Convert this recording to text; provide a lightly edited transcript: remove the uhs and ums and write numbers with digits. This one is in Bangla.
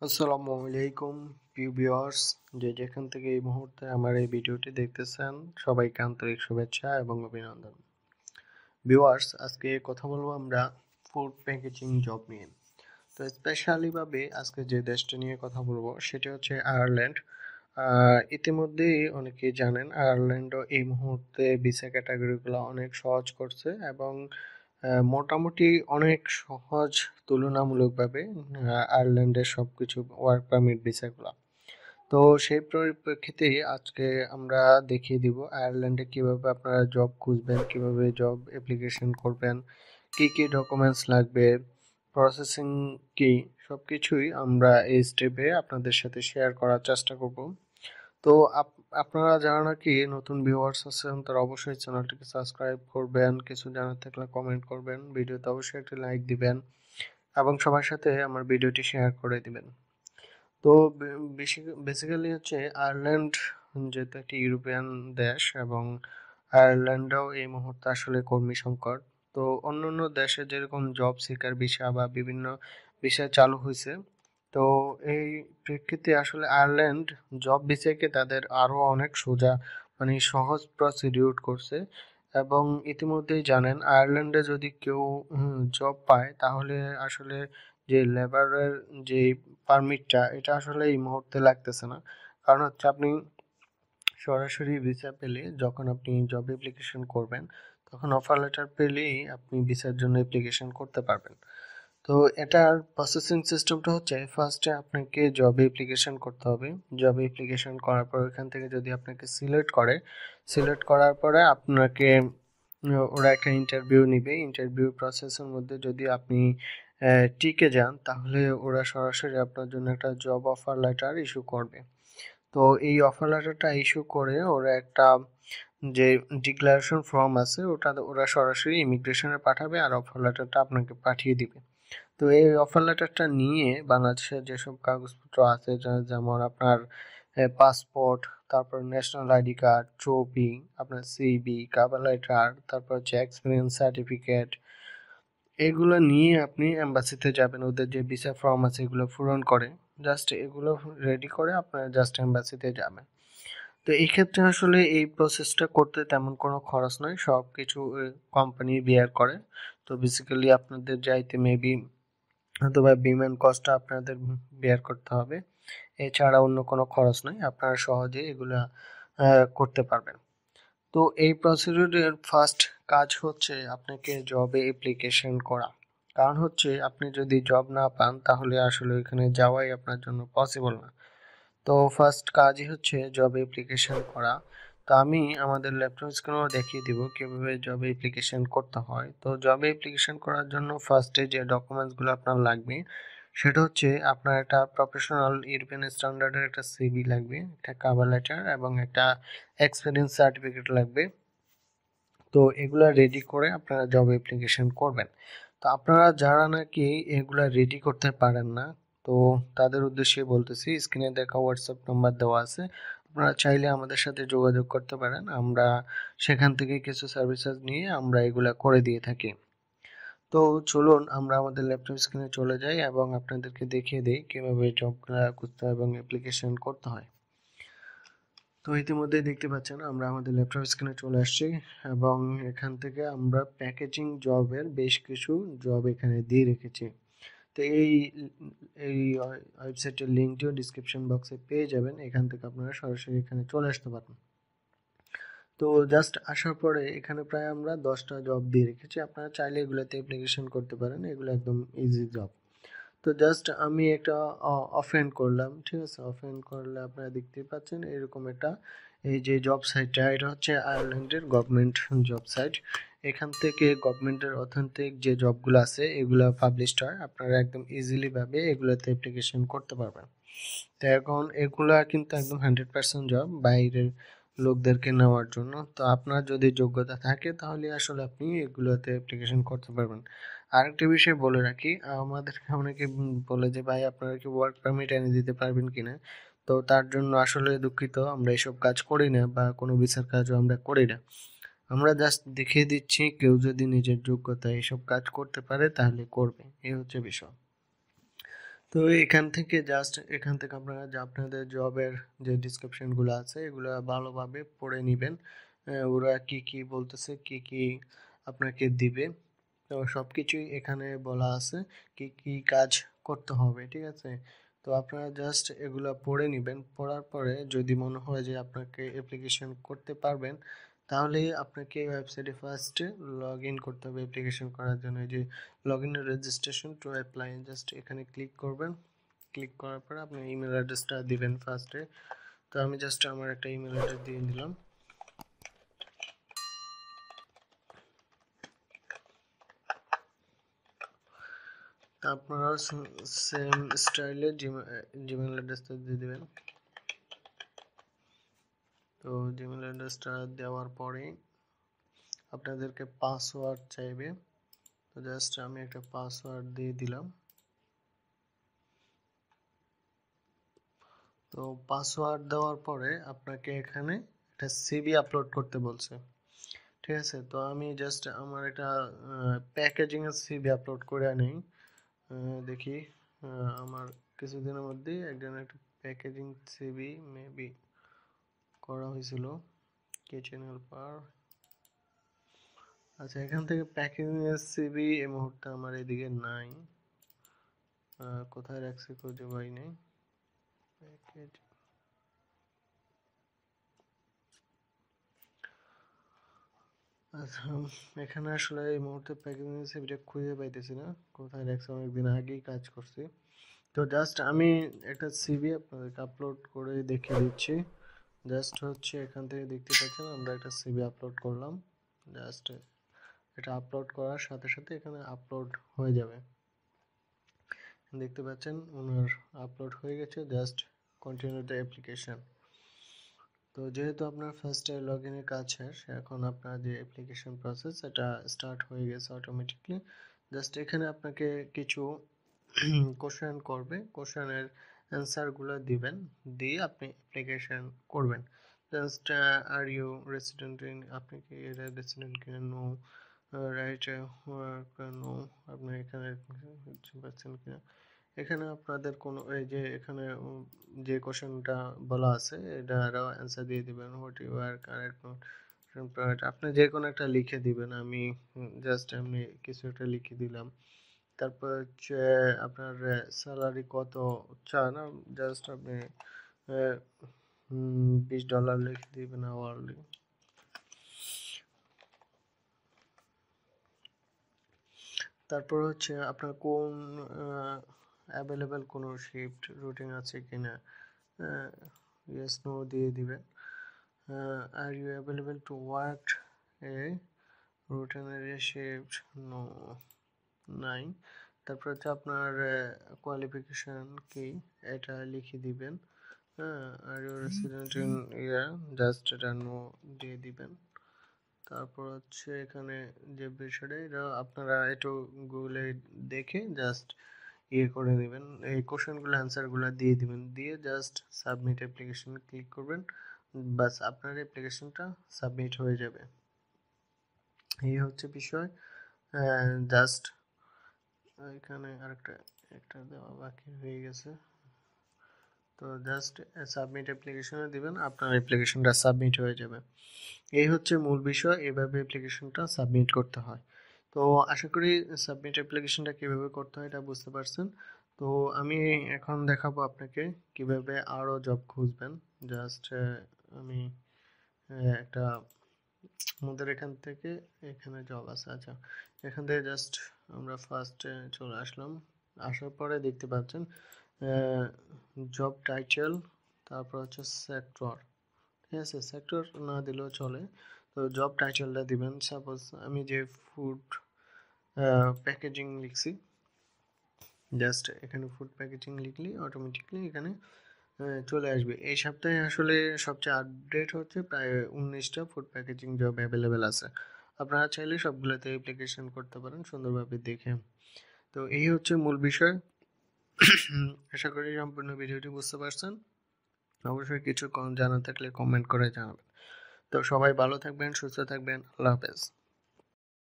আসসালামু আলাইকুম প্রিয় ভিউয়ার্স, যে যেখান থেকে এই মুহূর্তে আমার এই ভিডিওটি দেখতেছেন সবাইকে আন্তরিক শুভেচ্ছা এবং অভিনন্দন। ভিউয়ার্স, আজকে কথা বলবো আমরা ফুড প্যাকেজিং জব নিয়ে। তো স্পেশালি ভাবে আজকে যে দেশটা নিয়ে কথা বলবো সেটা হচ্ছে আয়ারল্যান্ড। ইতিমধ্যেই অনেকেই জানেন আয়ারল্যান্ডও এই মুহূর্তে ভিসা ক্যাটাগরিগুলো অনেক সহজ করছে এবং মোটামুটি অনেক সহজ তুলনামূলকভাবে আয়ারল্যান্ডের সবকিছু ওয়ার্ক পারমিট ভিসাগুলো। তো সেই পরিপ্রেক্ষিতে আজকে আমরা দেখিয়ে দিব আয়ারল্যান্ডে কিভাবে আপনারা জব খুঁজবেন, কিভাবে জব অ্যাপ্লিকেশন করবেন, কি কি ডকুমেন্টস লাগবে, প্রসেসিং কি, সবকিছুই আমরা এই স্টেপে আপনাদের সাথে শেয়ার করার চেষ্টা করব। তো আপনারা যারা নাকি নতুন ভিউয়ার্স আছেন তারা অবশ্যই চ্যানেলটিকে সাবস্ক্রাইব করবেন, কিছু জানার থাকলে কমেন্ট করবেন, ভিডিওতে অবশ্যই একটি লাইক দিবেন এবং সবার সাথে আমার ভিডিওটি শেয়ার করে দিবেন। তো বেসিক্যালি হচ্ছে আয়ারল্যান্ড যেহেতু একটি ইউরোপিয়ান দেশ এবং আয়ারল্যান্ডেও এই মুহূর্তে আসলে কর্মী সংকট। তো অন্যান্য দেশে যেরকম জব সিকার ভিসা বা বিভিন্ন বিষয় চালু হয়েছে, তো এই প্রেক্ষিতে আসলে আয়ারল্যান্ড জব ভিসাকে তাদের আরো অনেক সোজা মানে সহজ প্রসিডিউর করছে। এবং ইতিমধ্যেই জানেন আয়ারল্যান্ডে যদি কেউ জব পায় তাহলে আসলে যে লেবারের যে পারমিটটা এটা আসলে এই মুহূর্তে লাগতেছে না। কারণ হচ্ছে আপনি সরাসরি ভিসা পেলে যখন আপনি জব অ্যাপ্লিকেশন করবেন তখন অফার লেটার পেলেই আপনি ভিসার জন্য অ্যাপ্লিকেশন করতে পারবেন। তো এটার প্রসেসিং সিস্টেমটা হচ্ছে ফার্স্টে আপনাকে জবে অ্যাপ্লিকেশন করতে হবে। জবে অ্যাপ্লিকেশন করার পর ওইখান থেকে যদি আপনাকে সিলেক্ট করে, সিলেক্ট করার পরে আপনাকে ওরা একটা ইন্টারভিউ নিবে। ইন্টারভিউ প্রসেসের মধ্যে যদি আপনি টিকে যান তাহলে ওরা সরাসরি আপনার জন্য একটা জব অফার লেটার ইস্যু করবে। তো এই অফার লেটারটা ইস্যু করে ওরা একটা যে ডিক্লারেশন ফর্ম আছে ওটা ওরা সরাসরি ইমিগ্রেশনে পাঠাবে আর অফার লেটারটা আপনাকে পাঠিয়ে দিবে। তো এই অফার লেটারটা নিয়ে বাংলাদেশের যেসব কাগজপত্র আছে যেমন আপনার পাসপোর্ট, তারপর ন্যাশনাল আইডি কার্ড, ছবি, আপনার সিভি, কভার লেটার, তারপর হচ্ছে এক্সপিরিয়েন্স সার্টিফিকেট, এগুলো নিয়ে আপনি এম্বাসিতে যাবেন। ওদের যে ভিসা ফর্ম আছে এগুলো পূরণ করে জাস্ট এগুলো রেডি করে আপনারা জাস্ট এম্বাসিতে যাবেন। তো এই ক্ষেত্রে আসলে এই প্রসেসটা করতে তেমন কোনো খরচ নয়, সব কিছু কোম্পানি বিয়ার করে। তো বেসিক্যালি আপনাদের যাইতে মেবি অথবা বিমান কস্টটা আপনাদের বেয়ার করতে হবে, এছাড়া অন্য কোনো খরচ নাই, আপনারা সহজে এগুলা করতে পারবেন। তো এই প্রসিডিউরের ফার্স্ট কাজ হচ্ছে আপনাকে জবে অ্যাপ্লিকেশন করা। কারণ হচ্ছে আপনি যদি জব না পান তাহলে আসলে ওইখানে যাওয়াই আপনার জন্য পসিবল না। তো ফার্স্ট কাজই হচ্ছে জব অ্যাপ্লিকেশন করা। তো আমি আমাদের ল্যাপটপ স্ক্রিনেও দেখিয়ে দিব কিভাবে জব অ্যাপ্লিকেশন করতে হয়। তো জব অ্যাপ্লিকেশন করার জন্য ফার্স্টে যে ডকুমেন্টসগুলো আপনার লাগবে সেটা হচ্ছে আপনার একটা প্রফেশনাল ইউরোপিয়ান স্ট্যান্ডার্ডের একটা সিভি লাগবে, একটা কভার লেটার এবং একটা এক্সপিরিয়েন্স সার্টিফিকেট লাগবে। তো এগুলা রেডি করে আপনারা জব অ্যাপ্লিকেশন করবেন। তো আপনারা যারা নাকি এগুলা রেডি করতে পারেন না, তো তাদের উদ্দেশ্যে বলতেছি স্ক্রিনে দেখা হোয়াটসঅ্যাপ নাম্বার দেওয়া আছে, আপনারা চাইলে আমাদের সাথে যোগাযোগ করতে পারেন। আমরা সেখান থেকে কিছু সার্ভিসেস নিয়ে আমরা এগুলা করে দিয়ে থাকি। তো চলুন আমরা আমাদের ল্যাপটপ স্ক্রিনে চলে যাই এবং আপনাদেরকে দেখিয়ে দিই কিভাবে জবগুলা খুঁজতে হয় এবং অ্যাপ্লিকেশন করতে হয়। তো ইতিমধ্যেই দেখতে পাচ্ছেন আমরা আমাদের ল্যাপটপ স্ক্রিনে চলে আসছি এবং এখান থেকে আমরা প্যাকেজিং জবের বেশ কিছু জব এখানে দিয়ে রেখেছি। তো এই এই ওয়েবসাইটের লিঙ্কটিও ডিসক্রিপশন বক্সে পেয়ে যাবেন, এখান থেকে আপনারা সরাসরি এখানে চলে আসতে পারেন। তো জাস্ট আসার পরে এখানে প্রায় আমরা 10টা জব দিয়ে রেখেছি, আপনারা চাইলে এগুলোতে অ্যাপ্লিকেশন করতে পারেন, এগুলো একদম ইজি জব। তো জাস্ট আমি একটা ওপেন করলাম, ঠিক আছে। ওপেন করলে আপনারা দেখতেই পাচ্ছেন এরকম একটা, এই যে জব সাইটটা এটা হচ্ছে আয়ারল্যান্ডের গভর্নমেন্ট জব সাইট। এখান থেকে গভর্নমেন্টের অথেন্টিক যে জবগুলো আছে এগুলো পাবলিশড হয়, আপনারা একদম ইজিলি ভাবে এগুলোতে অ্যাপ্লিকেশন করতে পারবেন। তো এখন এগুলা কিন্তু একদম 100% জব বাইরের লোকদেরকে নেওয়ার জন্য। তো আপনার যদি যোগ্যতা থাকে তাহলে আসলে আপনি এগুলোতে অ্যাপ্লিকেশন করতে পারবেন। আরেকটা বিষয় বলে রাখি, আমাদেরকে অনেকে বলে যে ভাই আপনারা কি ওয়ার্ক পারমিট এনে দিতে পারবেন কিনা। তো তার জন্য আসলে দুঃখিত, আমরা এসব কাজ করি না বা কোনো ভিসার কাজও আমরা করি না। আমরা জাস্ট দেখিয়ে দিচ্ছি কেউ যদি নিজের যোগ্যতা এসব কাজ করতে পারে তাহলে করবে, এই হচ্ছে বিষয়। তো এখান থেকে আপনারা আপনাদের জবের যে ডিসক্রিপশনগুলো আছে এগুলো ভালোভাবে পড়ে নেবেন। ওরা কি কি বলতেছে, কি কি আপনাকে দিবে, তো সবকিছুই এখানে বলা আছে কি কি কাজ করতে হবে, ঠিক আছে? তো আপনারা জাস্ট এগুলা পড়ে নেবেন। পড়ার পরে যদি মনে হয় যে আপনাকে অ্যাপ্লিকেশন করতে পারবেন, তাহলে আপনাকে ওয়েবসাইটে ফার্স্টে লগ ইন করতে হবে অ্যাপ্লিকেশন করার জন্য। এই যে log in registration to apply, just এখানে ক্লিক করবেন। ক্লিক করার পরে আপনি ইমেল অ্যাড্রেসটা দিবেন ফার্স্টে। তো আমি জাস্ট আমার একটা ইমেল অ্যাড্রেস দিয়ে দিলাম। আপনারা সেম স্টাইলে জিমেল অ্যাড্রেসটা দিয়ে দেবেন। তো জিমেল অ্যাড্রেসটা দেওয়ার পরে আপনাদেরকে পাসওয়ার্ড চাইবে। তো জাস্ট আমি একটা পাসওয়ার্ড দিয়ে দিলাম। তো পাসওয়ার্ড দেওয়ার পরে আপনাকে এখানে একটা সিভি আপলোড করতে বলছে, ঠিক আছে? তো আমি জাস্ট আমার একটা প্যাকেজিং এর সিভি আপলোড করে নেই। দেখি আমার কিছুদিনের মধ্যেই একজনের একটা প্যাকেজিং সিভি মেবি করা হয়েছিল, কিচেন হেল্পার। আচ্ছা, এখান থেকে প্যাকেজিং এর সিভি এই মুহূর্তে আমার এদিকে নাই। কোথায় রাখছি খুঁজে পাই নাই। প্যাকেজ, আচ্ছা, এখানে আসলে এই মুহূর্তে প্যাকেজিং এর সিভিটা খুঁজে পাইতেছি না, কোথায় রাখছি, অনেকদিন আগেই কাজ করছি। তো জাস্ট আমি একটা সিভি আপনাদেরকে আপলোড করে দেখিয়ে দিচ্ছি। জাস্ট হচ্ছে এখান থেকে দেখতে পাচ্ছেন আমরা একটা সিভি আপলোড করলাম। জাস্ট এটা আপলোড করার সাথে সাথে এখানে আপলোড হয়ে যাবে। দেখতে পাচ্ছেন ওনার আপলোড হয়ে গেছে। Just continue the application. তো যেহেতু আপনার ফার্স্টে লগ ইনের কাজ শেষ, এখন আপনার যে অ্যাপ্লিকেশন প্রসেস এটা স্টার্ট হয়ে গেছে অটোমেটিকলি। জাস্ট এখানে আপনাকে কিছু কোশ্চেন করবে, কোশ্চেনের অ্যান্সারগুলো দিবেন, দিয়ে আপনি অ্যাপ্লিকেশন করবেন। Just are you resident in, আপনি কি রেসিডেন্ট কিনা, নো, রাইট ওয়ার্ক, নো, আপনি এখানে পাচ্ছেন কিনা। এখানে আপনাদের কোনো এই যে এখানে যে কোশ্চেনটা বলা আছে এটা আরও অ্যান্সার দিয়ে দিবেন। হোয়াট ইউ আর কারেক্ট, আপনি যে কোনো একটা লিখে দিবেন। আমি জাস্ট আমি কিছু একটা লিখে দিলাম। তারপর হচ্ছে আপনার স্যালারি কত চান, জাস্ট আপনি $20 লিখে দিবেন আওয়ারলি। তারপর হচ্ছে আপনার কোন অ্যাভেলেবেল কোনো শিফট রুটিন আছে কিনা, ইয়েস নো দিয়ে দিবেন। Are you available to work a routinary shift, no, নাই। তারপর হচ্ছে আপনার কোয়ালিফিকেশন কি এটা লিখে দিবেন। হ্যাঁ, are you resident in year, just এটা নো দিয়ে দিবেন। তারপর হচ্ছে এখানে যে বিষয়টা এটা আপনারা একটু গুগলে দেখে জাস্ট ইয়ে করে নেবেন, এই কোশ্চেনগুলো অ্যান্সারগুলো দিয়ে দিবেন, দিয়ে জাস্ট সাবমিট অ্যাপ্লিকেশন ক্লিক করবেন। বাস আপনার অ্যাপ্লিকেশনটা সাবমিট হয়ে যাবে। এই হচ্ছে বিষয়। জাস্ট এখানে আরেকটা একটা দেওয়া বাকি হয়ে গেছে। তো জাস্ট সাবমিট অ্যাপ্লিকেশনে দিবেন, আপনার অ্যাপ্লিকেশনটা সাবমিট হয়ে যাবে। এই হচ্ছে মূল বিষয়, এভাবে অ্যাপ্লিকেশনটা সাবমিট করতে হয়। তো আশা করি সাবমিট অ্যাপ্লিকেশনটা কীভাবে করতে হয় এটা বুঝতে পারছেন। তো আমি এখন দেখাবো আপনাকে কিভাবে আরও জব খুঁজবেন। জাস্ট আমি একটা আমাদের এখান থেকে এখানে জব আছে। আচ্ছা, এখান থেকে জাস্ট আমরা ফার্স্টে চলে আসলাম। আসার পরে দেখতে পাচ্ছেন জব টাইটেল, তারপর হচ্ছে সেক্টর, ঠিক আছে? সেক্টর না দিলেও চলে। তো জব টাইটেলটা দিবেন। সাপোজ আমি যে ফুড প্যাকেজিং লিখছি, জাস্ট এখানে ফুড প্যাকেজিং লিখলে অটোমেটিকলি এখানে চলে আসবে। এই সপ্তাহে আসলে সবচেয়ে আপডেট হচ্ছে প্রায় 19টা ফুড প্যাকেজিং জব অ্যাভেলেবেল আছে। আপনারা চাইলে সবগুলোতে অ্যাপ্লিকেশন করতে পারেন সুন্দরভাবে দেখে। তো এই হচ্ছে মূল বিষয়। আশা করি সম্পূর্ণ ভিডিওটি বুঝতে পারছেন। অবশ্যই কিছু জানা থাকলে কমেন্ট করে জানাবেন। তো সবাই ভালো থাকবেন, সুস্থ থাকবেন। আল্লাহ হাফেজ।